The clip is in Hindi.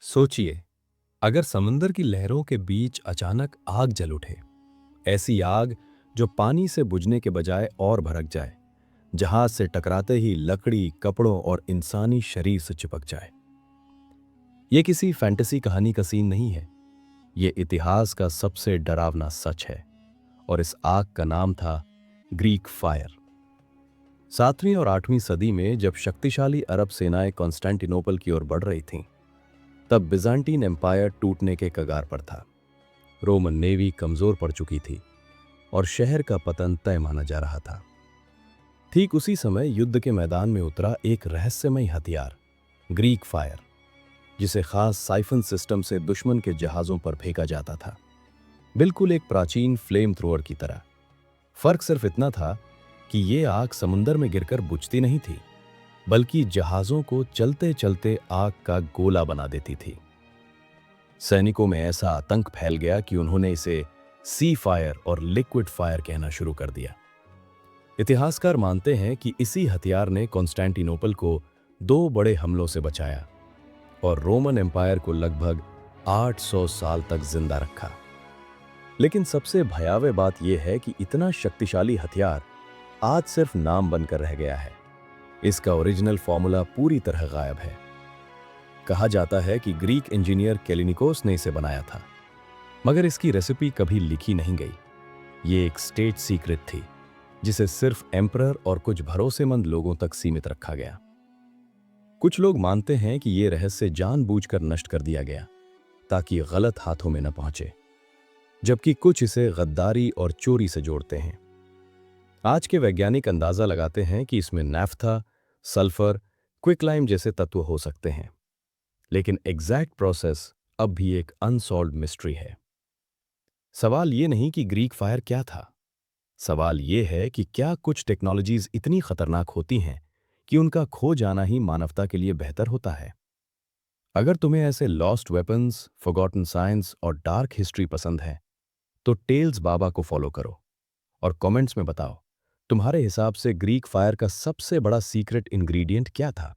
सोचिए, अगर समुंदर की लहरों के बीच अचानक आग जल उठे। ऐसी आग जो पानी से बुझने के बजाय और भड़क जाए, जहाज से टकराते ही लकड़ी, कपड़ों और इंसानी शरीर से चिपक जाए। यह किसी फैंटेसी कहानी का सीन नहीं है। यह इतिहास का सबसे डरावना सच है। और इस आग का नाम था ग्रीक फायर। 7वीं और 8वीं सदी में जब शक्तिशाली अरब सेनाएं कॉन्स्टेंटिनोपल की ओर बढ़ रही थीं, तब बिजांटीन एम्पायर टूटने के कगार पर था। रोमन नेवी कमजोर पड़ चुकी थी और शहर का पतन तय माना जा रहा था। ठीक उसी समय युद्ध के मैदान में उतरा एक रहस्यमय हथियार, ग्रीक फायर, जिसे खास साइफन सिस्टम से दुश्मन के जहाजों पर फेंका जाता था, बिल्कुल एक प्राचीन फ्लेम थ्रोअर की तरह। फर्क सिर्फ इतना था कि यह आग समुंदर में गिरकर बुझती नहीं थी, बल्कि जहाजों को चलते चलते आग का गोला बना देती थी। सैनिकों में ऐसा आतंक फैल गया कि उन्होंने इसे सी फायर और लिक्विड फायर कहना शुरू कर दिया। इतिहासकार मानते हैं कि इसी हथियार ने कॉन्स्टेंटिनोपल को 2 बड़े हमलों से बचाया और रोमन एम्पायर को लगभग 800 साल तक जिंदा रखा। लेकिन सबसे भयावह बात यह है कि इतना शक्तिशाली हथियार आज सिर्फ नाम बनकर रह गया है। इसका ओरिजिनल फॉर्मूला पूरी तरह गायब है। कहा जाता है कि ग्रीक इंजीनियर कैलिनिकोस ने इसे बनाया था, मगर इसकी रेसिपी कभी लिखी नहीं गई। ये एक स्टेट सीक्रेट थी, जिसे सिर्फ एम्परर और कुछ भरोसेमंद लोगों तक सीमित रखा गया। कुछ लोग मानते हैं कि ये रहस्य जानबूझकर नष्ट कर दिया गया ताकि गलत हाथों में न पहुंचे, जबकि कुछ इसे गद्दारी और चोरी से जोड़ते हैं। आज के वैज्ञानिक अंदाजा लगाते हैं कि इसमें नैफ्था, सल्फर, क्विकलाइम जैसे तत्व हो सकते हैं, लेकिन एग्जैक्ट प्रोसेस अब भी एक अनसॉल्व्ड मिस्ट्री है। सवाल ये नहीं कि ग्रीक फायर क्या था, सवाल ये है कि क्या कुछ टेक्नोलॉजीज इतनी खतरनाक होती हैं कि उनका खो जाना ही मानवता के लिए बेहतर होता है। अगर तुम्हें ऐसे लॉस्ट वेपन्स, फॉरगॉटन साइंस और डार्क हिस्ट्री पसंद है, तो टेल्स बाबा को फॉलो करो और कमेंट्स में बताओ, तुम्हारे हिसाब से ग्रीक फायर का सबसे बड़ा सीक्रेट इंग्रेडिएंट क्या था।